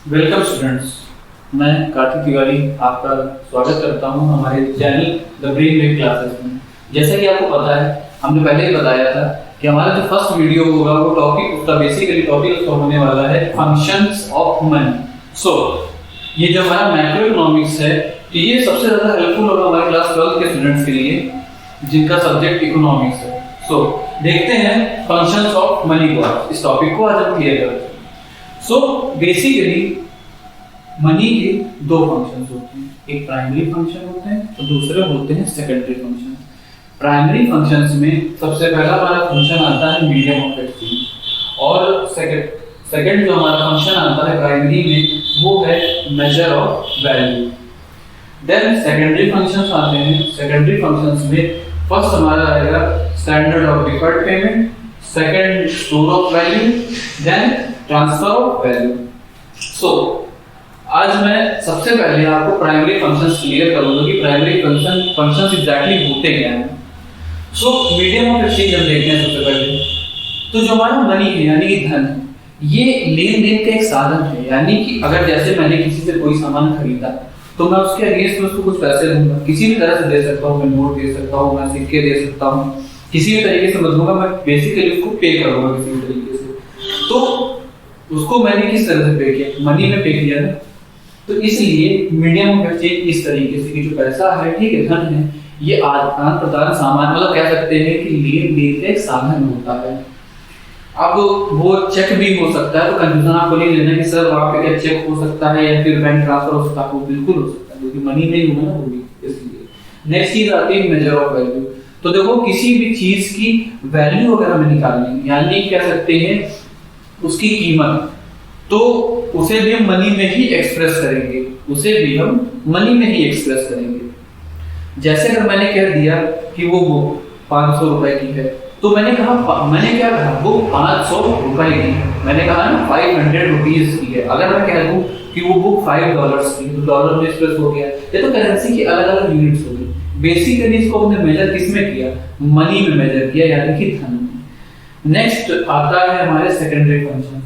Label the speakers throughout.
Speaker 1: Welcome students, मैं कार्तिक तिवारी आपका स्वागत करता हूं हमारे channel the brain wave classes में। जैसा कि आपको पता है, हमने पहले ही बताया था कि हमारा जो फर्स्ट वीडियो होगा वो टॉपिक उसका बेसिकली टॉपिक उसका होने वाला है फंक्शंस ऑफ मनी। सो ये जो हमारा मैक्रो इकोनॉमिक्स है, तो ये सबसे ज्यादा हेल्पफुल होगा हमारे क्लास 12 के स्टूडेंट्स के लिए जिनका सब्जेक्ट इकोनॉमिक्स है। सो देखते हैं फंक्शंस ऑफ मनी को, इस टॉपिक को आज हम क्लियर करते हैं। सो बेसिकली मनी के दो फंक्शंस होते हैं, एक प्राइमरी फंक्शन होते हैं और दूसरे होते हैं सेकेंडरी फंक्शन। प्राइमरी फंक्शंस में सबसे पहला हमारा फंक्शन आता है मीडियम ऑफ एक्सचेंज, और सेकंड जो हमारा फंक्शन आता है प्राइमरी में वो है measure of value. Then secondary functions आते हैं। सेकेंडरी फंक्शंस में फर्स्ट हमारा आएगा standard of deferred payment, second store of value, then transfer of value. So आज मैं सबसे पहले आपको प्राइमरी फंक्शंस क्लियर करूंगा कि प्राइमरी फंक्शंस एग्जैक्टली होते क्या हैं। सो मीडियम ऑफ एक्सचेंज हम देखते हैं सबसे पहले। तो जो हमारा मनी है यानी कि धन, ये लेन देन का एक साधन है। यानी कि अगर जैसे मैंने किसी से कोई सामान खरीदा तो मैं उसके अगेंस्ट में उसको कुछ पैसे दूंगा, किसी भी तरह से दे सकता हूँ, मैं नोट दे सकता हूँ, मैं सिक्के दे सकता हूँ, किसी भी तरीके से बदलूंगा, मैं बेसिकली उसको पे करूंगा किसी भी तरीके से। तो उसको मैंने किस तरह से पे किया, मनी में पे किया ना। तो इसलिए मीडियम ऑफ एक्सचेंज इस तरीके से कि जो पैसा है, ठीक है, धन है, ये आदान प्रदान सामान, मतलब कह सकते हैं कि लेन देन का एक साधन होता है। अब वो चेक भी हो सकता है, तो कंफ्यूजन आपको नहीं लेना कि सर वहां पे क्या चेक हो सकता है या फिर बैंक ट्रांसफर हो सकता है। वो बिल्कुल हो सकता है क्योंकि मनी नहीं होगा ना वो भी, इसलिए। नेक्स्ट चीज आती है मेजर ऑफ वैल्यू। तो देखो किसी भी चीज की वैल्यू अगर हमें निकालनी, यानी कह सकते हैं उसकी कीमत, तो उसे भी हम मनी में ही एक्सप्रेस करेंगे, उसे भी हम मनी में ही एक्सप्रेस करेंगे। जैसे अगर मैंने कह दिया कि वो बुक 500 रुपए की है, तो मैंने क्या कहा, बुक 500 रुपए की है, मैंने कहा ना 500 रुपीज की है। अगर मैं कह दूं कि वो बुक $5 की, तो डॉलर में एक्सप्रेस हो गया। ये तो करेंसी की अलग अलग यूनिट्स हो गई। बेसिकली इसको हमने मेजर किसमें किया, मनी में मेजर किया, यानी कि धन में। नेक्स्ट आता है हमारे सेकेंडरी फंक्शन।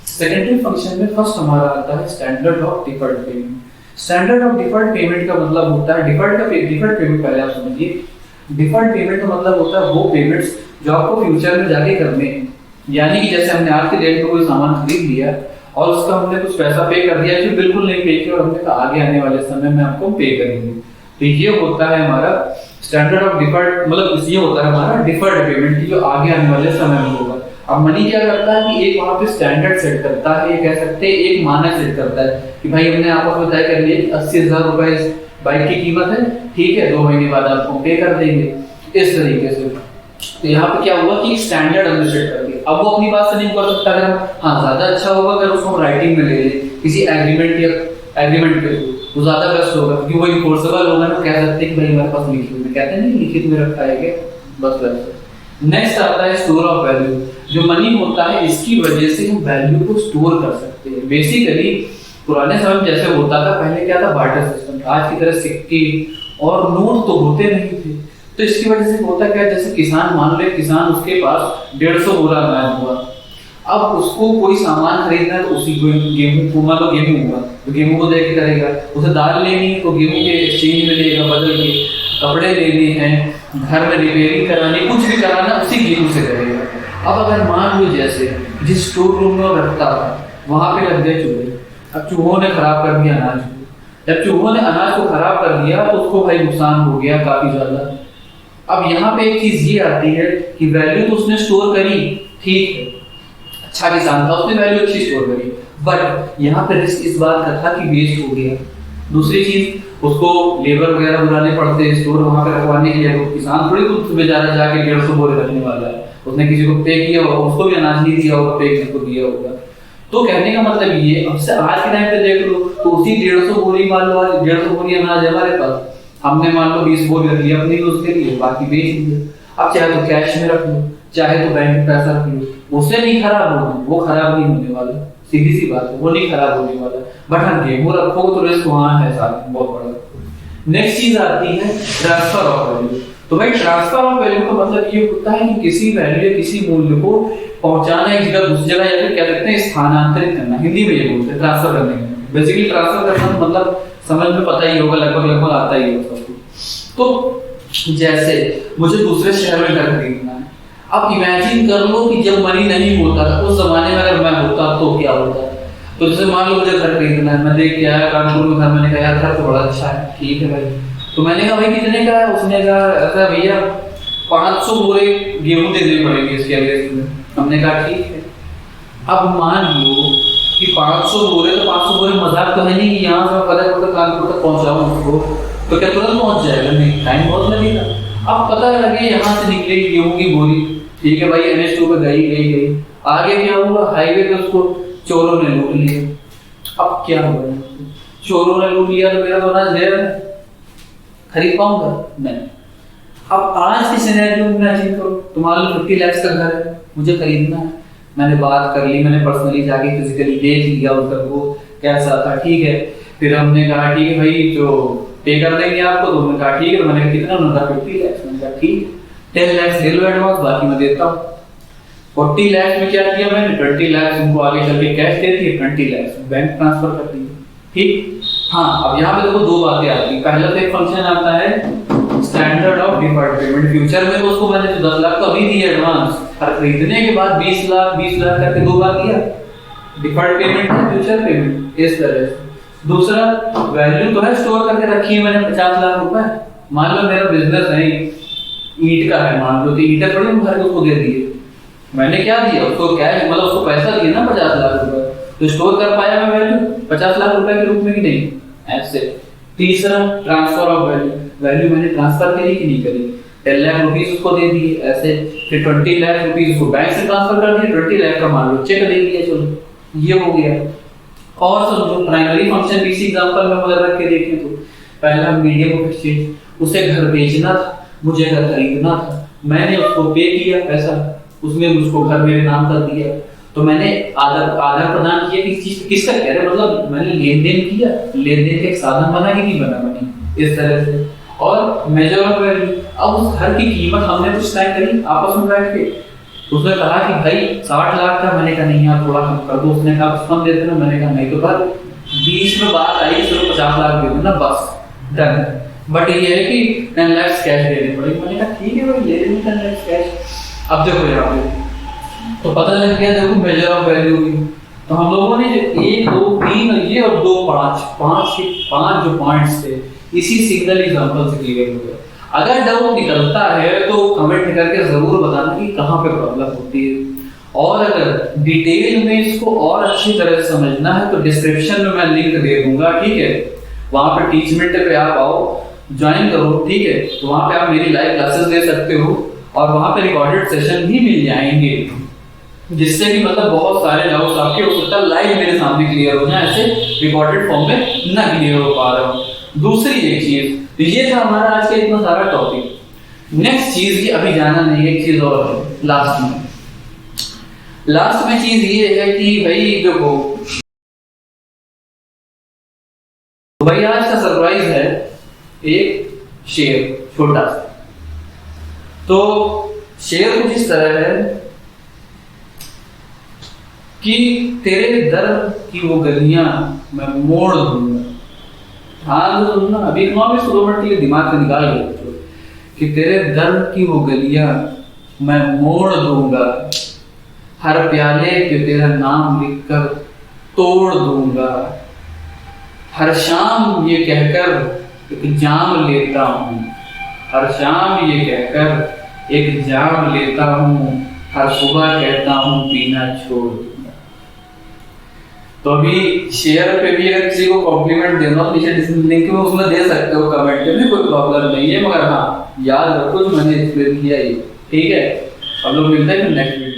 Speaker 1: सेकेंडरी फंक्शन में फर्स्ट हमारा आता है standard of deferred payment. Standard of deferred payment का मतलब होता है डिफर्ड पेमेंट पहले आप समझिए। डिफर्ड पेमेंट का मतलब होता है वो पेमेंट्स जो आपको फ्यूचर में जाके करने हैं। यानी कि जैसे हमने आज के डेट में कोई सामान खरीद लिया और उसका हमने कुछ पैसा पे कर दिया, फिर बिल्कुल नहीं पे किया और हमने कहा आगे आने वाले समय में आपको पे करेंगे। तो ये होता है हमारा स्टैंडर्ड ऑफ डिफर्ड, मतलब ये होता है हमारा डिफर्ड पेमेंट की जो आगे आने वाले समय में होगा। अब मनी क्या करता है कि एक वहां पे स्टैंडर्ड सेट करता है, ये कह सकते हैं एक मानक सेट करता है कि भाई हमने आपको तय कर लिया कि 80,000 रुपए बाइक की कीमत है, ठीक है, 2 महीने बाद आपको पे कर देंगे, इस तरीके से। तो यहाँ पे क्या हुआ कि स्टैंडर्ड हमने सेट कर दिया। अब वो अपनी बात से नहीं कर सकता। अगर हाँ ज्यादा अच्छा होगा अगर उसको राइटिंग में ले ले किसी एग्रीमेंट पे, वो ज्यादा बेस्ट होगा क्योंकि वो इनफोर्सेबल होगा ना। कह सकते हैं कि भाई हमारे पास लिखित में, कहते हैं नहीं लिखित में रखा है क्या, बस वैसे। नेक्स्ट आता है स्टोर ऑफ वैल्यू। जो मनी होता है इसकी वजह से हम वैल्यू को स्टोर कर सकते हैं। बेसिकली पुराने समय में जैसे होता था, पहले क्या था, बार्टर सिस्टम था। आज की तरह सिक्के और नोट तो होते नहीं थे। तो इसकी वजह से होता क्या, जैसे किसान, मान लो किसान, उसके पास 150 बोरा अनाज हुआ, अब उसको कोई सामान खरीदना है तो उसी को गेहूं को, मान लो गेहूं हुआ तो गेहूं को देके करेगा। उसे दाल लेनी है तो गेहूं के एक्सचेंज में लेगा बदल के। कपड़े लेने हैं, घर में रिपेयरिंग करानी, कुछ भी कराना उसी गेहूं से करेगा। अब अगर मान लो जैसे जिस स्टोर रूम में रखता था वहां पे लग गए चूहे, अब चूहों ने खराब कर दिया अनाज को। जब चूहों ने अनाज को खराब कर दिया तो उसको भाई नुकसान हो गया काफी ज्यादा। अब यहाँ पे एक चीज ये आती है कि वैल्यू तो उसने स्टोर करी, ठीक है, अच्छा किसान था, उसने वैल्यू अच्छी स्टोर करी, बट यहाँ पे रिस्क इस बात का था कि वेस्ट हो गया। दूसरी चीज, उसको लेबर वगैरह बुलाने पड़ते हैं स्टोर वहां पे रखवाने के लिए। वो किसान थोड़ी कुछ बेचारा जाके 150 बोरे रखने वाला है, उसने किसी को पे किया होगा, उसको भी अनाज नहीं दिया होगा, पे किसी को दिया होगा। तो कहने का मतलब ये, अब से आज के टाइम पे देख लो तो उसी 150 बोरी, मान लो 150 बोरी अनाज है हमारे पास, हमने मान लो 20 बोरी रख लिया अपने यूज के लिए, बाकी बेच दिया। अब चाहे तो कैश में रख लो, चाहे तो बैंक में पैसा रख लो, उससे नहीं खराब होगा, वो खराब नहीं होने वाला, सीधी सी बात है, वो नहीं खराब होने वाला। बट हाँ गेहूं रखोगे तो रिस्क वहां है साथ बहुत बड़ा। नेक्स्ट चीज आती है ट्रांसफर ऑफ वैल्यू। तो भाई ट्रांसफर ऑफ वैल्यू का मतलब ये होता है कि किसी वैल्यू या किसी मूल्य को पहुंचाना एक जगह दूसरी जगह, या फिर क्या कहते हैं स्थानांतरित करना, हिंदी में ये बोलते हैं ट्रांसफर करने का। बेसिकली ट्रांसफर करना मतलब समझ में पता ही होगा, लगभग लगभग आता ही होगा सबको। तो जैसे मुझे दूसरे शहर में घर खरीदना है, अब इमेजिन कर लो कि जब मनी नहीं होता था उस जमाने में अगर मैं होता तो क्या होता। तो जैसे मान लो मुझे घर खरीदना है, मैं देख के आया कानपुर में घर, मैंने कहा यार घर तो बड़ा अच्छा है, ठीक है भाई। तो मैंने कहा भाई कितने का है? उसने कहा ऐसा भैया 500 बोरे गेहूं देने पड़ेंगे इसके अगले में। हमने कहा ठीक है। अब मान लो कि 500 बोरे, तो 500 बोरे मजाक तो है नहीं कि यहाँ से फतेहपुर कानपुर तक पहुंचाऊं उसको, तो क्या तुरंत पहुंच जाएगा? नहीं, टाइम बहुत लगेगा। अब पता लगे यहाँ से निकलेगी गेहूं की बोरी, ठीक है भाई, NH2 पे गई, आगे क्या हुआ? हाईवे पे उसको चोरों ने लूट लिया। अब क्या हुआ? चोरों ने लूट लिया तो मेरा तो अनाज ढेर है, खरीद पाऊंगा? नहीं। अब आज की सिनेरियो में इमेजिन करो, तुम्हारे 50 लाख का घर है, मुझे खरीदना है। मैंने बात कर ली, मैंने पर्सनली जाके फिजिकली देख लिया उधर वो कैसा था, ठीक है। फिर हमने कहा ठीक है भाई जो पे कर देंगे आपको, तो उन्होंने कहा ठीक है। तो मैंने कितना? उन्होंने कहा 50 लाख। मैंने कहा ठीक है, 10 लाख दे लो एडवांस, बाकी मैं देता हूँ। 40 लाख में क्या किया मैंने? 20 लाख उनको आगे चल के कैश दे दिए, 20 लाख बैंक ट्रांसफर कर दिए, ठीक। हाँ, अब यहाँ पे देखो दो बातें आती है। पहला तो एक फंक्शन आता है standard of deferred payment. Future में तो उसको मैंने 10 लाख तो अभी दिया एडवांस, और खरीदने के बाद 20 लाख करके 2 बार दिया। डिफर्ड पेमेंट है, फ्यूचर पेमेंट, इस तरह से। दूसरा, वैल्यू तो है स्टोर करके रखी है मैंने 50 लाख रुपए। मान लो मेरा बिजनेस है ईंट का है, मान लो, तो ईंटें थोड़ी हम घर उसको दे दिए, मैंने क्या दिया उसको? कैश, मतलब उसको पैसा दिया ना 50 लाख रुपए, तो स्टोर कर पाया मैं वैल्यू 50 लाख रुपए के रूप में कि नहीं? ऐसे। तीसरा, ट्रांसफर ऑफ वैल्यू, वैल्यू मैंने ट्रांसफर करी कि नहीं करी? 10 लाख रुपीस उसको दे दिए ऐसे, फिर 20 लाख रुपीस उसको बैंक से ट्रांसफर कर दिए, 20 लाख का मान लो चेक दे दिया, चलो ये हो गया। और समझो प्राइमरी फंक्शन भी इसी एग्जांपल में अगर रख के देखें तो पहला मीडियम ऑफ एक्सचेंज, उसे घर बेचना था, मुझे घर खरीदना था, मैंने उसको पे किया पैसा, उसने मुझको घर मेरे नाम कर दिया, तो मैंने आदान प्रदान किया। किस चीज किसका कह रहे, मतलब मैंने लेन देन किया, लेन देन का एक साधन बना कि नहीं बना? बनी, इस तरह से। और मेजर ऑफ वैल्यू, अब उस घर की कीमत हमने कुछ तय करी आपस में बैठ के। उसने कहा कि भाई 60 लाख का, मैंने कहा नहीं यार थोड़ा कम कर दो। उसने कहा कम देते ना, मैंने कहा नहीं। तो पर बीच में बात आई चलो 50 लाख दे दो ना, बस डन। बट ये है कि 10 लाख कैश देने पड़ेगी। मैंने कहा ठीक है भाई ले लेंगे 10 लाख कैश। अब देखो यहाँ पे तो पता लग गया, देखो मेजर ऑफ वैल्यू की। तो हम लोगों ने जो 1 2 3 ये और 2 5 जो पॉइंट्स थे, इसी सिंगल एग्जांपल से क्लियर हो गया। अगर डाउट निकलता है तो कमेंट करके जरूर बताना कि कहाँ पे प्रॉब्लम होती है, और अगर डिटेल में इसको और अच्छी तरह से समझना है तो डिस्क्रिप्शन में मैं लिंक दे दूंगा, ठीक है। वहां पे टीचमेंट पे आप आओ, ज्वाइन करो, ठीक है। तो वहां पे आप मेरी लाइव क्लासेस दे सकते हो, और वहां पे रिकॉर्डेड सेशन भी मिल जाएंगे, जिससे कि मतलब बहुत सारे डाउट्स आपके हो सकता है लाइव मेरे सामने क्लियर हो जाए, ऐसे रिकॉर्डेड फॉर्म में ना क्लियर हो पा रहा हूँ। दूसरी एक चीज, तो ये था हमारा आज का इतना सारा टॉपिक। नेक्स्ट चीज की अभी जाना नहीं है, एक चीज और है लास्ट में चीज ये है कि भाई देखो, तो भाई आज का सरप्राइज है एक शेर छोटा सा। तो शेर कुछ इस तरह है कि तेरे दर्द की वो गलियां मैं मोड़ दूंगा। ध्यान से सुनना, अभी 2 मिनट के लिए दिमाग से निकाल लो कि तेरे दर्द की वो गलियां मैं मोड़ दूंगा, हर प्याले पे तेरा नाम लिखकर तोड़ दूंगा, हर शाम ये कहकर एक जाम लेता हूँ, हर शाम ये कहकर एक जाम लेता हूँ, हर सुबह कहता हूँ पीना छोड़ दूंगा। तो अभी शेयर पे भी अगर किसी को कॉम्प्लीमेंट देना हो नीचे लिंक में उसमें दे सकते हो कमेंट में, कोई प्रॉब्लम नहीं है, मगर हाँ याद रखो जो मैंने एक्सप्लेन किया ये, ठीक है। हम लोग मिलते हैं नेक्स्ट वीडियो।